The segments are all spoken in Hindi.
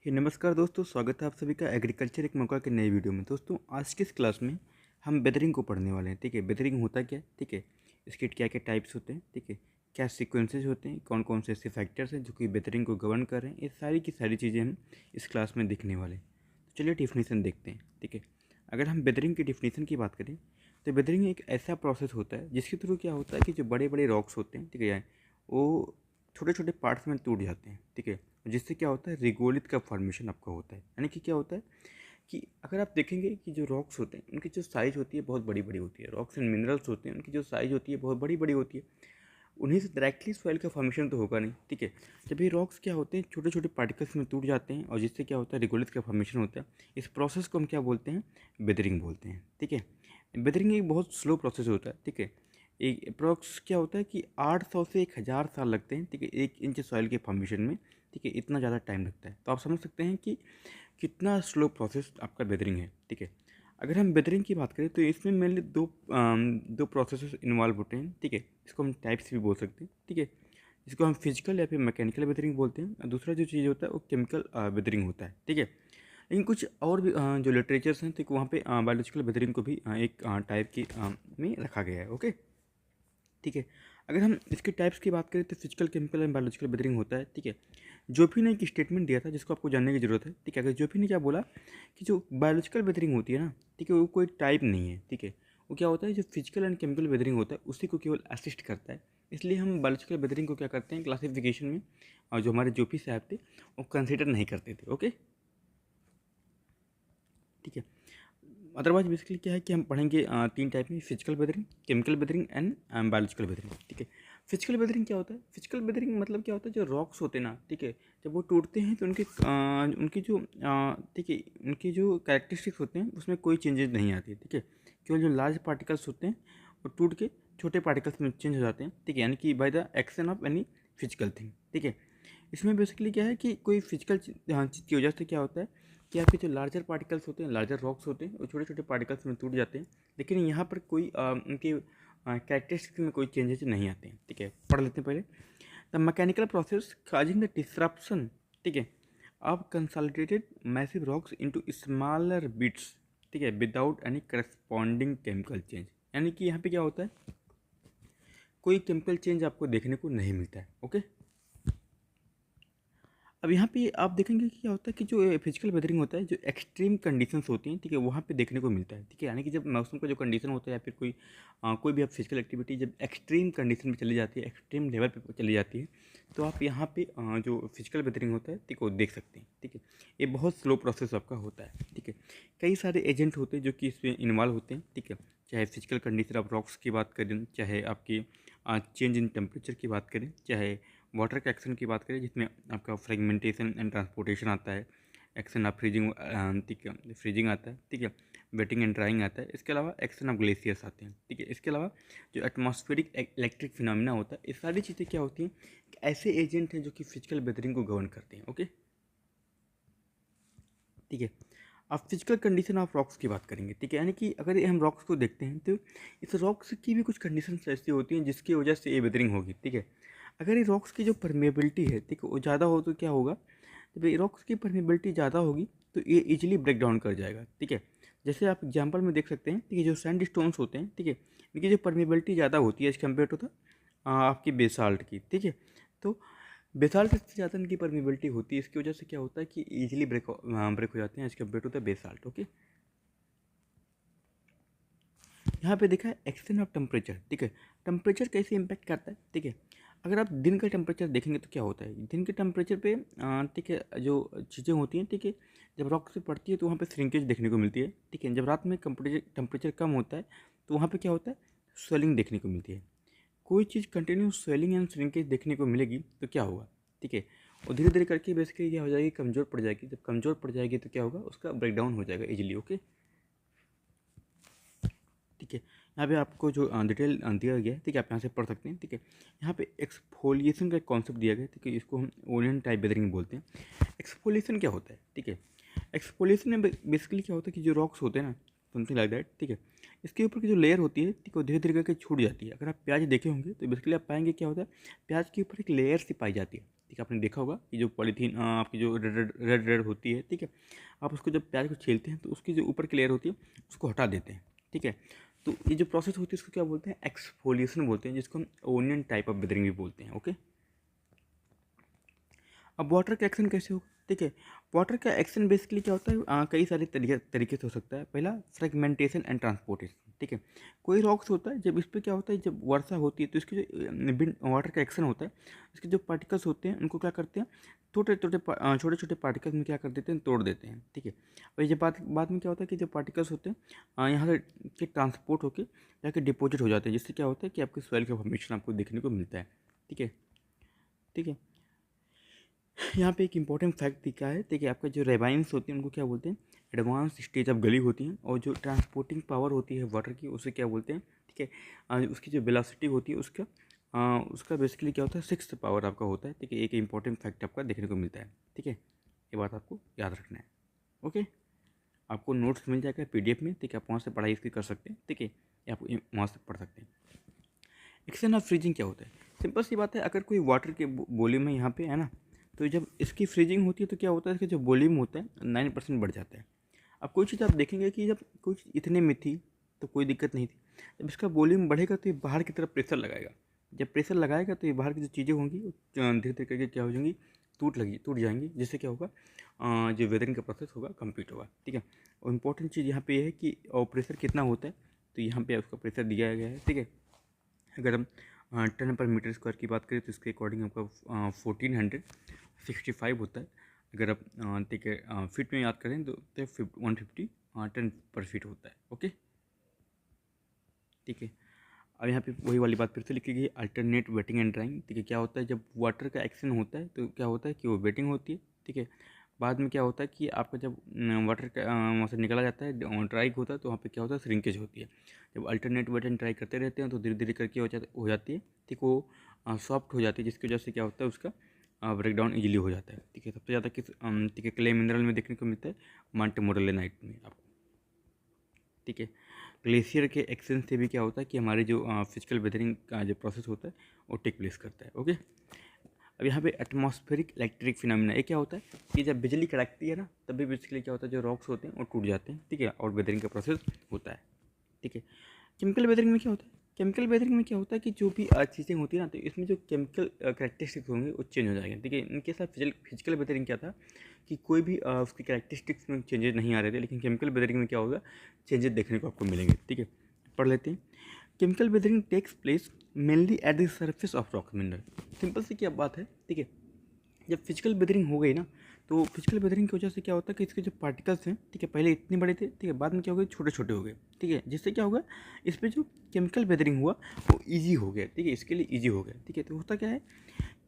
नमस्कार दोस्तों, स्वागत है आप सभी का एग्रीकल्चर एक मौका के नए वीडियो में। दोस्तों, आज की इस क्लास में हम वेदरिंग को पढ़ने वाले हैं। ठीक है, वेदरिंग होता क्या है, ठीक है, इसके क्या क्या टाइप्स होते हैं, ठीक है, क्या सीक्वेंसेज होते हैं, कौन कौन से ऐसे फैक्टर्स हैं जो कि वेदरिंग को गवर्न कर रहे हैं, ये सारी की सारी चीज़ें हम इस क्लास में देखने वाले हैं। तो चलिए डिफिनीसन देखते हैं। ठीक है, अगर हम वेदरिंग की डिफिनीसन की बात करें तो वेदरिंग एक ऐसा प्रोसेस होता है जिसके थ्रू क्या होता है कि जो बड़े बड़े रॉक्स होते हैं, ठीक है, वो छोटे छोटे पार्ट्स में टूट जाते हैं। ठीक है, जिससे क्या होता है, रिगोलिथ का फॉर्मेशन आपका होता है। यानी कि क्या होता है कि अगर आप देखेंगे कि जो रॉक्स होते हैं उनकी जो साइज़ होती है बहुत बड़ी बड़ी होती है। रॉक्स एंड मिनरल्स होते हैं, उनकी जो साइज़ होती है बहुत बड़ी बड़ी होती है। उन्हीं से डायरेक्टली सॉइल का फॉर्मेशन तो होगा नहीं। ठीक है, जब ये रॉक्स क्या होते हैं छोटे छोटे पार्टिकल्स में टूट जाते हैं और जिससे क्या होता है, रिगोलिथ का फॉर्मेशन होता है। इस प्रोसेस को हम क्या बोलते हैं, वेदरिंग बोलते हैं। ठीक है, वेदरिंग एक बहुत स्लो प्रोसेस होता है। ठीक है, एक अप्रॉक्स क्या होता है कि 800 से 1000 साल लगते हैं। ठीक है, 1 इंच सॉइल के फॉर्मेशन में। ठीक है, इतना ज़्यादा टाइम लगता है। तो आप समझ सकते हैं कि कितना स्लो प्रोसेस आपका वेदरिंग है। ठीक है, अगर हम वेदरिंग की बात करें तो इसमें मेनली दो प्रोसेसेस इन्वॉल्व होते हैं। ठीक है, इसको हम टाइप्स भी बोल सकते हैं। ठीक है, इसको हम फिजिकल या फिर मैकेनिकल वेदरिंग बोलते हैं। और दूसरा जो चीज़ होता है वो केमिकल वेदरिंग होता है। ठीक है, लेकिन कुछ और भी जो लिटरेचर्स हैं, ठीक, वहाँ पे बायोलॉजिकल वेदरिंग को भी एक टाइप की में रखा गया है। ओके, ठीक है, अगर हम इसके टाइप्स की बात करें तो physical, chemical and biological weathering होता है। ठीक है, जोफी ने एक स्टेटमेंट दिया था जिसको आपको जानने की जरूरत है। ठीक है, अगर जोफी ने क्या बोला कि जो बायोलॉजिकल वेदरिंग होती है ना, ठीक है, वो कोई टाइप नहीं है। ठीक है, वो क्या होता है, जो फिजिकल एंड केमिकल वेदरिंग होता है उसी को केवल असिस्ट करता है। इसलिए हम बायोलॉजिकल वेदरिंग को क्या करते हैं क्लासिफिकेशन में, और जो हमारे जोफी साहब थे वो कंसिडर नहीं करते थे। ओके, ठीक है, अदरवाइज बेसिकली क्या है कि हम पढ़ेंगे 3 टाइप में, physical weathering, chemical weathering and biological weathering. ठीक है, फिजिकल वेदरिंग क्या होता है, फिजिकल वेदरिंग मतलब क्या होता है, जो रॉक्स होते हैं ना, ठीक है, जब वो टूटते हैं तो उनकी जो ठीक है, उनकी जो कैरेक्टरिस्टिक्स होते हैं उसमें कोई चेंजेस नहीं आती। ठीक है, केवल जो लार्ज पार्टिकल्स होते हैं वो टूट के छोटे पार्टिकल्स में चेंज हो जाते हैं। ठीक है, यानी कि by the action of any physical thing. ठीक है, इसमें बेसिकली क्या है कि कोई फिजिकल चीज़ की वजह से क्या होता है कि आपके जो लार्जर पार्टिकल्स होते हैं, लार्जर रॉक्स होते हैं, वो छोटे छोटे पार्टिकल्स में टूट जाते हैं। लेकिन यहाँ पर कोई उनके कैरेक्टरिस्टिक्स में कोई चेंजेस नहीं आते हैं। ठीक है, पढ़ लेते हैं पहले। The mechanical process causing the disruption, ठीक है, of consolidated massive rocks into smaller bits. ठीक है, without any corresponding chemical change. यानी कि यहाँ पे क्या होता है, कोई केमिकल चेंज आपको देखने को नहीं मिलता है। ओके, अब यहाँ पे आप देखेंगे कि क्या होता है कि जो फिजिकल वेदरिंग होता है, जो एक्सट्रीम कंडीशंस होती हैं, ठीक है, वहाँ पे देखने को मिलता है। ठीक है, यानी कि जब मौसम का जो कंडीशन होता है या फिर कोई भी आप फिजिकल एक्टिविटी जब एक्सट्रीम कंडीशन में चली जाती है, एक्सट्रीम लेवल पे चली जाती है, तो आप यहाँ पे जो फिजिकल वेदरिंग होता है, ठीक है, वो देख सकते हैं। ठीक है, ये बहुत स्लो प्रोसेस आपका होता है। ठीक है, कई सारे एजेंट होते हैं जो कि इसमें इन्वॉल्व होते हैं। ठीक है, चाहे फिजिकल कंडीशन ऑफ रॉक्स की बात करें, चाहे आपकी चेंज इन टेम्परेचर की बात करें, चाहे वाटर के एक्शन की बात करें जिसमें आपका फ्रेगमेंटेशन एंड ट्रांसपोर्टेशन आता है, एक्शन ऑफ फ्रीजिंग, ठीक है, फ्रीजिंग आता है। ठीक है, वेटिंग एंड ड्राइंग आता है। इसके अलावा एक्शन ऑफ ग्लेशियर्स आते हैं। ठीक है, इसके अलावा जो एटमॉस्फेरिक इलेक्ट्रिक फिनोमिना होता है, ये सारी चीज़ें क्या होती हैं कि ऐसे एजेंट हैं जो कि फिजिकल वेदरिंग को गवर्न करते हैं। ओके, ठीक है, आप फिजिकल कंडीशन ऑफ रॉक्स की बात करेंगे। ठीक है, यानी कि अगर ये हम रॉक्स को देखते हैं तो इस रॉक्स की भी कुछ कंडीशंस ऐसी होती हैं जिसकी वजह से ये वेदरिंग होगी। ठीक है, अगर ये रॉक्स की जो परमेबिलिटी है, ठीक है, वो ज़्यादा हो तो क्या होगा, जब ये रॉक्स की परमेबिलिटी ज़्यादा होगी तो ये इजीली ब्रेक डाउन कर जाएगा। ठीक है, जैसे आप एग्जांपल में देख सकते हैं, ठीक है, जो सैंड स्टोन्स होते हैं, ठीक है, इनकी जो परमेबिलिटी ज़्यादा होती है एज कम्पेयर टू द आपकी बेसाल्ट की। ठीक है, तो बेसाल्ट से ज़्यादा इनकी परमेबिलिटी होती है, इसकी वजह से क्या होता है कि इजीली ब्रेक हो जाते हैं as compared to the basalt. Okay, यहाँ पे देखा है एक्सटेंट ऑफ टेम्परेचर। ठीक है, टेम्परेचर कैसे इम्पैक्ट करता है। ठीक है, अगर आप दिन का टेम्परेचर देखेंगे तो क्या होता है, दिन के टेम्परेचर पे ठीक है, जो चीज़ें होती हैं, ठीक है, जब रॉक से पड़ती है तो वहाँ पे श्रिंकेज देखने को मिलती है। ठीक है, जब रात में टेम्परेचर कम होता है तो वहाँ पे क्या होता है, स्वेलिंग देखने को मिलती है। कोई चीज़ कंटिन्यू स्वेलिंग एंड श्रिंकेज देखने को मिलेगी तो क्या होगा, ठीक है, और धीरे धीरे करके बेसिकली क्या हो जाएगी, कमज़ोर पड़ जाएगी। जब कमज़ोर पड़ जाएगी तो क्या होगा, उसका ब्रेकडाउन हो जाएगा इजीली। ओके, ठीक है, यहाँ पे आपको जो डिटेल दिया गया है, ठीक है, आप यहाँ से पढ़ सकते हैं। ठीक है, यहाँ पे एक्सफोलिएशन का कॉन्सेप्ट दिया गया है। ठीक है, इसको हम ओनियन टाइप वेदरिंग बोलते हैं। एक्सफोलिएशन क्या होता है, ठीक है, एक्सफोलिएशन में बेसिकली क्या होता है कि जो रॉक्स होते हैं ना, समथिंग लाइक दैट, ठीक है, इसके ऊपर की जो लेयर होती है, ठीक है, वो धीरे धीरे करके छूट जाती है। अगर आप प्याज देखे होंगे तो बेसिकली आप पाएंगे क्या होता है, प्याज के ऊपर एक लेयर सी पाई जाती है। ठीक है, आपने देखा होगा कि जो पॉलीथीन आपकी जो रेड रेड होती है, ठीक है, आप उसको जब प्याज को छीलते हैं तो उसकी जो ऊपर की लेयर होती है उसको हटा देते हैं, ठीक है। तो ये जो प्रोसेस होती है इसको क्या बोलते हैं, एक्सफोलिएशन बोलते हैं, जिसको हम ओनियन टाइप ऑफ वेदरिंग भी बोलते हैं। ओके, अब वाटर का एक्शन कैसे होगा, ठीक है। वाटर का एक्शन बेसिकली क्या होता है, कई सारे तरीके से हो सकता है। पहला, फ्रेगमेंटेशन एंड ट्रांसपोर्टेशन, ठीक है। कोई रॉक्स होता है, जब इस पर क्या होता है, जब वर्षा होती है तो इसकी जो वाटर का एक्शन होता है, इसके जो पार्टिकल्स होते हैं उनको क्या करते हैं, छोटे छोटे पार्टिकल्स में क्या कर देते हैं, तोड़ देते हैं, ठीक है। और ये बाद में क्या होता है कि जो पार्टिकल्स होते हैं यहाँ से ट्रांसपोर्ट होकर जाके डिपोजिट हो जाते हैं, जिससे क्या होता है कि आपके सॉइल का फॉर्मेशन आपको देखने को मिलता है, ठीक है, ठीक है। यहाँ पे एक इंपॉर्टेंट फैक्ट दिखा है, देखिए आपका जो रेबाइंस होती हैं उनको क्या बोलते हैं, एडवांस स्टेज ऑफ गली होती हैं, और जो ट्रांसपोर्टिंग पावर होती है वाटर की उसे क्या बोलते हैं, ठीक है। उसकी जो वेलोसिटी होती है उसका बेसिकली क्या होता है, सिक्स्थ पावर आपका होता है, ठीक है। एक इंपॉर्टेंट फैक्ट आपका देखने को मिलता है, ठीक है, ये बात आपको याद रखना है। ओके, आपको नोट्स मिल जाएगा PDF में, ठीक है, आप वहाँ से पढ़ाई इसकी कर सकते हैं, ठीक है, या आप वहाँ से पढ़ सकते हैं। एक्शन ऑफ फ्रीजिंग क्या होता है, सिंपल सी बात है, अगर कोई वाटर के वॉल्यूम है यहाँ पे है ना, तो जब इसकी फ्रीजिंग होती है तो क्या होता है, इसका जो वॉल्यूम होता है 9% बढ़ जाता है। अब कोई चीज़ आप देखेंगे कि जब कोई चीज़ इतने में थी तो कोई दिक्कत नहीं थी, जब इसका वॉल्यूम बढ़ेगा तो ये बाहर की तरफ प्रेशर लगाएगा, जब प्रेशर लगाएगा तो ये बाहर की जो चीज़ें होंगी धीरे धीरे करके क्या हो जाएंगी, टूट जाएंगी, जिससे क्या होगा, जो वेदरिंग का प्रोसेस होगा कंप्लीट होगा, ठीक है। और इम्पोर्टेंट चीज़ यहाँ पे ये है कि प्रेशर कितना होता है, तो यहाँ पे उसका प्रेशर दिया गया है, ठीक है। अगर हम टन पर मीटर स्क्वायर की बात करें तो इसके अकॉर्डिंग आपका 1465 होता है। अगर आप ठीक है फीट में याद करें तो 150 टन पर फीट होता है। ओके, ठीक है। अब यहाँ पे वही वाली बात फिर से लिखी गई, अल्टरनेट वेटिंग एंड ड्राइंग, ठीक है। क्या होता है, जब वाटर का एक्शन होता है तो क्या होता है कि वो वेटिंग होती है, ठीक है। बाद में क्या होता है कि आपका जब वाटर का वहाँ से निकला जाता है, ड्राई होता है, तो वहाँ पे क्या होता है, श्रिंकेज होती है। जब अल्टरनेट वेट एंड ड्राई करते रहते हैं तो धीरे धीरे करके हो जाती है, ठीक, वो सॉफ्ट हो जाती है, जिसकी वजह से क्या होता है, उसका ब्रेकडाउन इजीली हो जाता है, ठीक है। सबसे ज़्यादा किस ठीक है क्ले मिनरल में देखने को मिलता है, मोंटेमोरेलाइट में आपको, ठीक है। ग्लेशियर के एक्शन से भी क्या होता है कि हमारे जो फिजिकल वेदरिंग का जो प्रोसेस होता है वो टेक प्लेस करता है। ओके, अब यहाँ पे एटमॉस्फेरिक इलेक्ट्रिक फिनोमिना, ये क्या होता है कि जब बिजली कड़कती है ना, तब भी बेसिकली क्या होता है, जो रॉक्स होते हैं वो टूट जाते हैं, ठीक है, और वेदरिंग का प्रोसेस होता है, ठीक है। केमिकल वेदरिंग में क्या होता है, केमिकल वेदरिंग में क्या होता है कि जो भी चीज़ें होती है ना, तो इसमें जो केमिकल करेक्टरिस्टिक्स होंगे वो चेंज हो जाएंगे, ठीक है। इनके साथ फिजिकल वेदरिंग क्या था कि कोई भी उसकी करेक्टरिस्टिक्स में चेंजेस नहीं आ रहे थे, लेकिन केमिकल वेदरिंग में क्या होगा, चेंजेस देखने को आपको मिलेंगे, ठीक है। पढ़ लेते हैं। Chemical weathering takes place mainly at the surface of rock mineral. Simple सी क्या बात है, ठीक है। जब फिजिकल वेदरिंग हो गई ना, तो फिजिकल वेदरिंग की वजह से क्या होता है कि इसके जो पार्टिकल्स हैं, ठीक है, पहले इतने बड़े थे, ठीक है, बाद में क्या हो गए, छोटे छोटे हो गए, ठीक है, जिससे क्या होगा, इस पर जो केमिकल वेदरिंग हुआ वो ईजी हो गया, ठीक है, इसके लिए ईजी हो गया, ठीक है। तो होता क्या है,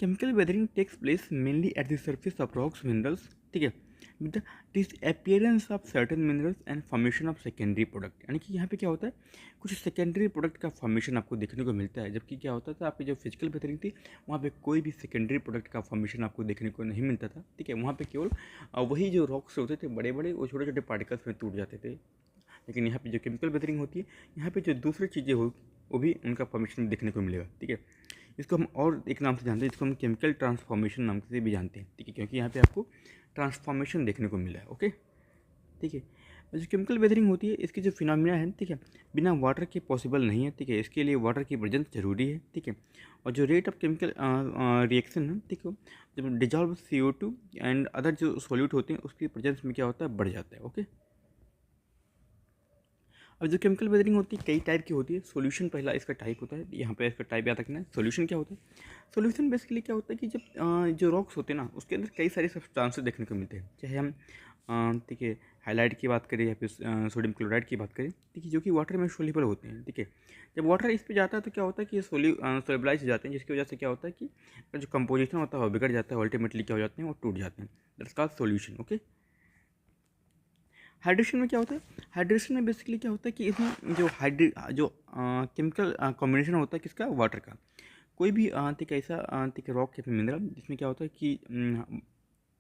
chemical weathering takes place mainly at the surface of rocks minerals, ठीक है, with the disappearance of certain minerals and formation of secondary product. यानी कि यहाँ पे क्या होता है, कुछ सेकेंडरी प्रोडक्ट का फॉर्मेशन आपको देखने को मिलता है, जबकि क्या होता था आपकी जो फिजिकल वेदरिंग थी वहाँ पे कोई भी सेकेंडरी प्रोडक्ट का फॉर्मेशन आपको देखने को नहीं मिलता था, ठीक है। वहाँ पे केवल वही जो रॉक्स होते थे बड़े बड़े, वो छोटे छोटे पार्टिकल्स में टूट जाते थे। लेकिन यहाँ पे जो केमिकल वेदरिंग होती है, यहाँ पे जो दूसरी चीज़ें हो वो भी उनका फॉर्मेशन देखने को मिलेगा, ठीक है। इसको हम और एक नाम से जानते हैं, जिसको हम केमिकल ट्रांसफॉर्मेशन नाम से भी जानते हैं, ठीक है, क्योंकि यहाँ पे आपको ट्रांसफॉर्मेशन देखने को मिला है। ओके, ठीक है। जो केमिकल वेदरिंग होती है, इसकी जो फिनोमिना है, ठीक है, बिना वाटर के पॉसिबल नहीं है, ठीक है। इसके लिए वाटर की प्रेजेंस जरूरी है, ठीक है। और जो रेट ऑफ केमिकल रिएक्शन है, ठीक है, जब डिजॉल्व CO2 एंड अदर जो सॉल्यूट होते हैं उसकी प्रेजेंस में क्या होता है, बढ़ जाता है। ओके, अब जो केमिकल वेदरिंग होती है कई टाइप की होती है। सॉल्यूशन पहला इसका टाइप होता है, यहाँ पे इसका टाइप याद रखना है। सॉल्यूशन क्या होता है, सॉल्यूशन बेसिकली क्या होता है कि जब जो रॉक्स होते हैं ना, उसके अंदर कई सारे सब्सटेंसेस देखने को मिलते हैं, चाहे हम ठीक है हाइलाइट की बात करें या फिर सोडियम क्लोराइड की बात करें, ठीक है, जो कि वाटर में सोल्यूबल होते हैं, ठीक है। जब वाटर इस पे जाता है तो क्या होता है कि ये सोल्यूबलाइज हो जाते हैं, जिसकी वजह से क्या होता है कि जो कंपोजिशन होता है वो बिगड़ जाता है, अल्टीमेटली क्या हो जाते हैं, वो टूट जाते हैं। That's called solution. Okay, hydration में क्या होता है, हाइड्रेशन में बेसिकली क्या होता है कि इसमें जो केमिकल कॉम्बिनेशन होता है किसका, वाटर का। कोई भी ठीक ऐसा ठीक रॉक या फिर मिनरल जिसमें क्या होता है कि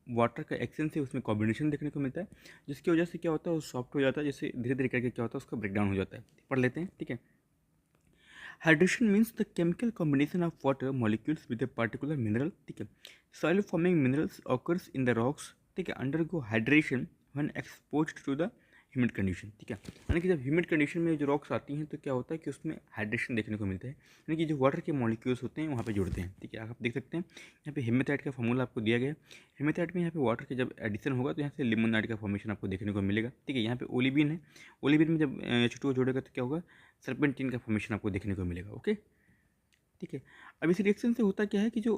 वाटर का एक्शन से उसमें कॉम्बिनेशन देखने को मिलता है, जिसकी वजह से क्या होता है वो सॉफ्ट हो जाता है, जिससे धीरे धीरे करके क्या होता है उसका ब्रेकडाउन हो जाता है। पढ़ लेते हैं, ठीक है। Hydration means the chemical combination of water molecules with a particular mineral, ठीक है। Soil forming minerals occurs in the rocks, ठीक है, undergo hydration when exposed to the humid condition, ठीक है। यानी कि जब ह्यूमिड कंडीशन में जो रॉक्स आती हैं तो क्या होता है कि उसमें हाइड्रेशन देखने को मिलता है, यानी कि जो वाटर के मॉलिक्यूल्स होते हैं वहाँ पे जुड़ते हैं, ठीक है। आप देख सकते हैं यहाँ पे हेमेटाइट का फॉर्मूला आपको दिया गया है। हेमेटाइट में यहाँ पे वाटर के जब एडिशन होगा तो यहाँ से लिमोनाइट का फॉर्मेशन आपको देखने को मिलेगा, ठीक है। यहाँ पे ओलिविन है, ओलिविन में जब H2O जोड़ेगा तो क्या होगा, सर्पेंटिन का फॉर्मेशन आपको देखने को मिलेगा, ओके, ठीक है। अब इस रिएक्शन से होता क्या है कि जो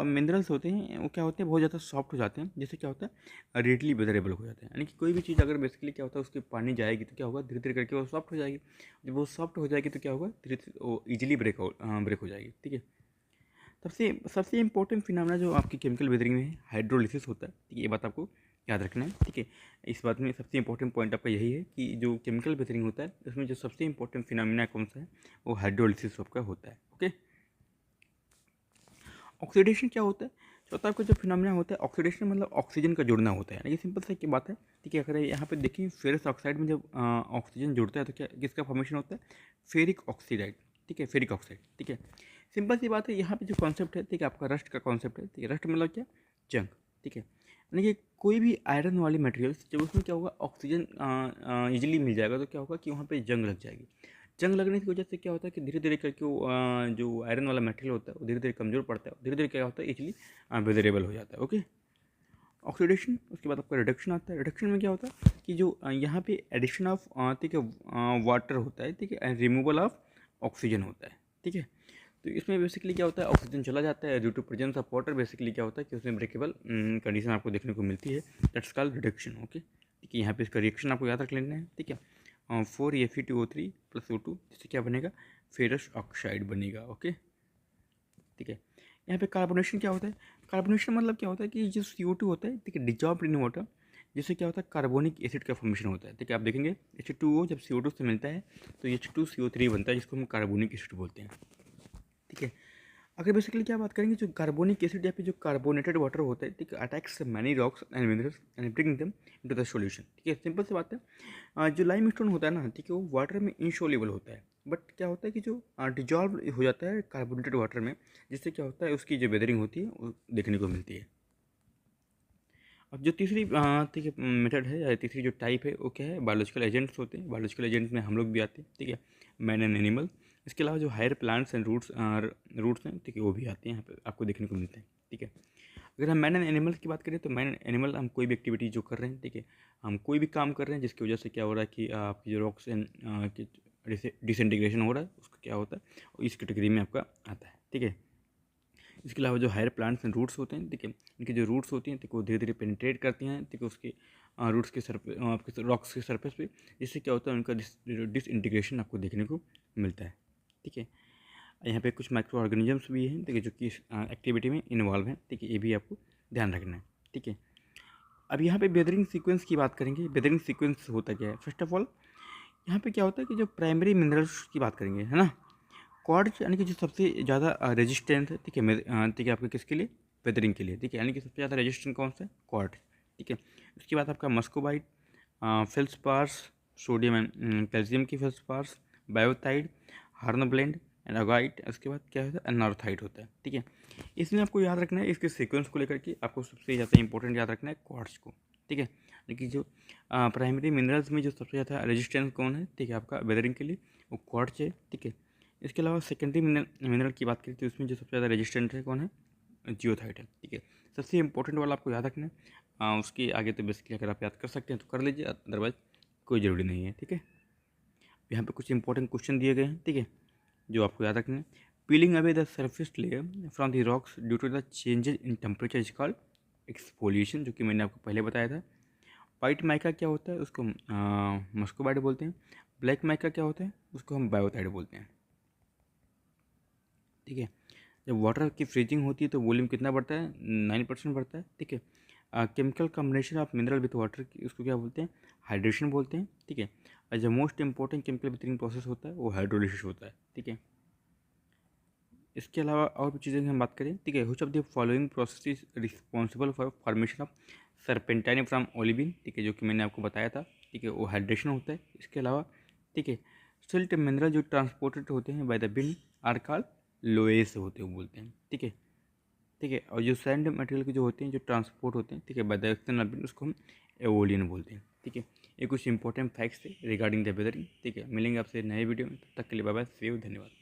मिनरल्स होते हैं वो क्या होते हैं, बहुत ज़्यादा सॉफ्ट हो जाते हैं, जिससे क्या होता है रेडली वेदरेबल हो जाते हैं। यानी कि कोई भी चीज़ अगर बेसिकली क्या होता है उसके पानी जाएगी तो क्या होगा, धीरे धीरे करके वो सॉफ्ट हो जाएगी। जब वो सॉफ्ट हो जाएगी तो क्या होगा, धीरे धीरे वो ईजिली ब्रेक हो जाएगी, ठीक है। सबसे सबसे इंपॉर्टेंट फिनोमेना जो आपकी केमिकल वेदरिंग में हाइड्रोलिसिस होता है, ठीक है, ये बात आपको याद रखना है, ठीक है। इस बात में सबसे इंपॉर्टेंट पॉइंट आपका यही है कि जो केमिकल वेदरिंग होता है उसमें जो सबसे इंपॉर्टेंट फिनोमेना कौन सा है, वो हाइड्रोलिसिस आपका होता है, ओके। ऑक्सीडेशन क्या होता है, चौथा आपका जो फिनोमेना होता है ऑक्सीडेशन मतलब ऑक्सीजन का जुड़ना होता है, यानी कि सिंपल सा की बात है, ठीक है। अगर यहाँ पे देखिए फेरस ऑक्साइड में जब ऑक्सीजन जुड़ता है तो क्या किसका फॉर्मेशन होता है, फेरिक ऑक्सीडाइड, ठीक है, फेरिक ऑक्साइड, ठीक है। सिंपल सी बात है, यहाँ पे जो कॉन्सेप्ट है, ठीक है, आपका रस्ट का कॉन्सेप्ट है, ठीक है। रस्ट मतलब क्या, जंग, ठीक है। यानी कि कोई भी आयरन वाली मटेरियल्स जब उसमें क्या होगा ऑक्सीजन ईजिली मिल जाएगा तो क्या होगा कि वहाँ पे जंग लग जाएगी। जंग लगने की वजह से क्या होता है कि धीरे धीरे करके वो जो आयरन वाला मटेरियल होता है वो धीरे धीरे कमज़ोर पड़ता है, धीरे धीरे क्या होता है इजीली वेदरेबल हो जाता है, ओके। ऑक्सीडेशन, उसके बाद आपका रिडक्शन आता है। रिडक्शन में क्या होता है कि जो यहाँ पे एडिशन ऑफ, ठीक है, वाटर होता है, ठीक है, एंड रिमूवल ऑफ ऑक्सीजन होता है, ठीक है। तो इसमें बेसिकली क्या होता है, ऑक्सीजन चला जाता है due to presence of water, basically क्या होता है कि उसमें ब्रेकेबल कंडीशन आपको देखने को मिलती है, दैट्स कॉल्ड रिडक्शन, ओके, ठीक है। यहाँ पे इसका रिएक्शन आपको याद रख लेना है, ठीक है। 4Fe2O3 + O2, जिससे क्या बनेगा, फेरस ऑक्साइड बनेगा, ओके, ठीक है। यहाँ पे कार्बोनेशन क्या होता है, कार्बोनेशन मतलब क्या होता है कि जो CO2 होता है, ठीक है, डिजॉल्व इन वाटर, जिससे क्या होता है कार्बोनिक एसिड का फॉर्मेशन होता है, ठीक है। आप देखेंगे H2O जब CO2 से मिलता है तो H2CO3 बनता है, जिसको हम कार्बोनिक एसिड बोलते हैं, ठीक है। अगर बेसिकली क्या बात करेंगे, जो कार्बोनिक एसिड या फिर जो कार्बोनेटेड वाटर होता है, ठीक है, attacks many rocks and minerals and bring them into the solution, ठीक है। सिंपल सी बात है, जो लाइम स्टोन होता है ना, ठीक है, वो वाटर में इनसॉल्युबल होता है, बट क्या होता है कि जो डिजॉल्व हो जाता है कार्बोनेटेड वाटर में, जिससे क्या होता है उसकी जो वेदरिंग होती है वो देखने को मिलती है। अब जो तीसरी ठीक है मेथड है या तीसरी जो टाइप है वो क्या है, बायोलॉजिकल एजेंट्स होते हैं। बायोलॉजिकल एजेंट्स में हम लोग भी आते हैं, ठीक है, मैन एंड एनिमल। इसके अलावा जो हायर प्लांट्स एंड रूट्स हैं, ठीक है, वो भी आते हैं यहाँ पे आपको देखने को मिलते हैं, ठीक है। अगर हम मैन एंड एनिमल की बात करें तो मैन एंड एनिमल हम कोई भी एक्टिविटी जो कर रहे हैं, ठीक है, हम कोई भी काम कर रहे हैं जिसकी वजह से क्या हो रहा है कि आपकी जो रॉक्स एंड डिसइंटीग्रेशन हो रहा है उसका क्या होता है, इस कैटेगरी में आपका आता है, ठीक है। इसके अलावा जो हायर प्लांट्स एंड रूट्स होते हैं, ठीक है, इनकी जो रूट्स होती हैं, ठीक है, वो धीरे धीरे पेनिट्रेट करती हैं, ठीक है, उसके रूट्स के आपके रॉक्स के सरफेस पे, जिससे क्या होता है उनका डिसइंटीग्रेशन आपको देखने को मिलता है, ठीक है। यहाँ पे कुछ माइक्रो ऑर्गेनिजम्स भी हैं, ठीक है, जो कि इस एक्टिविटी में इन्वॉल्व हैं, ठीक है, ये भी आपको ध्यान रखना है, ठीक है। अब यहाँ पे वेदरिंग सीक्वेंस की बात करेंगे। वेदरिंग सीक्वेंस होता क्या है, फर्स्ट ऑफ ऑल यहाँ पे क्या होता है कि जो प्राइमरी मिनरल्स की बात करेंगे, है ना, क्वार्ट्ज यानी कि जो सबसे ज़्यादा रेजिस्टेंट है, ठीक है, ठीक है, आपके किसके लिए, वेदरिंग के लिए, ठीक है, यानी कि सबसे ज़्यादा रेजिस्टेंट कौन सा है, क्वार्ट्ज, ठीक है। उसके बाद आपका मस्कोबाइट, फेल्सपार्स, सोडियम एंड कैल्शियम की फेल्सपार्स, बायोटाइड, हार्नोब्लेंड एंड अगाइट। उसके बाद क्या होता है, अनार्थाइट होता है, ठीक है। इसमें आपको याद रखना है, इसके सीक्वेंस को लेकर के आपको सबसे ज़्यादा इंपॉर्टेंट याद रखना है क्वार्ट्ज को, ठीक है। लेकिन जो प्राइमरी मिनरल्स में जो सबसे ज़्यादा रेजिस्टेंस कौन है, ठीक है, आपका वेदरिंग के लिए वो क्वार्ट्ज है, ठीक है। इसके अलावा सेकेंडरी मिनरल की बात करें तो उसमें जो सबसे ज़्यादा रेजिस्टेंट है कौन है, जियोथाइट है, ठीक है। सबसे इंपॉर्टेंट वाला आपको याद रखना है, उसके आगे तो बेसिकली अगर आप याद कर सकते हैं तो कर लीजिए, अदरवाइज कोई ज़रूरी नहीं है, ठीक है। यहाँ पे कुछ इंपॉर्टेंट क्वेश्चन दिए गए हैं, ठीक है, जो आपको याद रखना है। Peeling away the surface layer from the rocks due to the changes in temperature is called exfoliation, जो कि मैंने आपको पहले बताया था। वाइट माइका क्या होता है, उसको मस्कोबाइट बोलते हैं। ब्लैक माइका क्या होता है, उसको हम बायोटाइड बोलते हैं, ठीक है। जब वाटर की फ्रीजिंग होती है तो वॉल्यूम कितना बढ़ता है, 9% बढ़ता है, ठीक है। Chemical combination of mineral with water उसको क्या बोलते हैं, हाइड्रेशन बोलते हैं, ठीक है। और जो मोस्ट इंपॉर्टेंट केमिकल बिथरिंग प्रोसेस होता है वो हाइड्रोलिसिस होता है, ठीक है। इसके अलावा और भी चीज़ें की हम बात करें, ठीक है, which of the following process is responsible for formation of serpentine from olivine, ठीक है, जो कि मैंने आपको बताया था, ठीक है, वो हाइड्रेशन होता है। इसके अलावा, ठीक है, सिल्ट मिनरल जो ट्रांसपोर्टेड होते हैं by the wind are called loess होते हैं बोलते हैं। ठीक है, ठीक है। और जो सैंड मटेरियल के जो होते हैं, जो ट्रांसपोर्ट होते हैं, ठीक है, बाय द एक्सटर्नल विंड, उसको हम एवोलियन बोलते हैं। ठीक है, ये कुछ इंपॉर्टेंट फैक्ट्स थे रिगार्डिंग द वेदरिंग। ठीक है, मिलेंगे आपसे नए वीडियो में, तब तक के लिए बाय बाय, सी यू, धन्यवाद।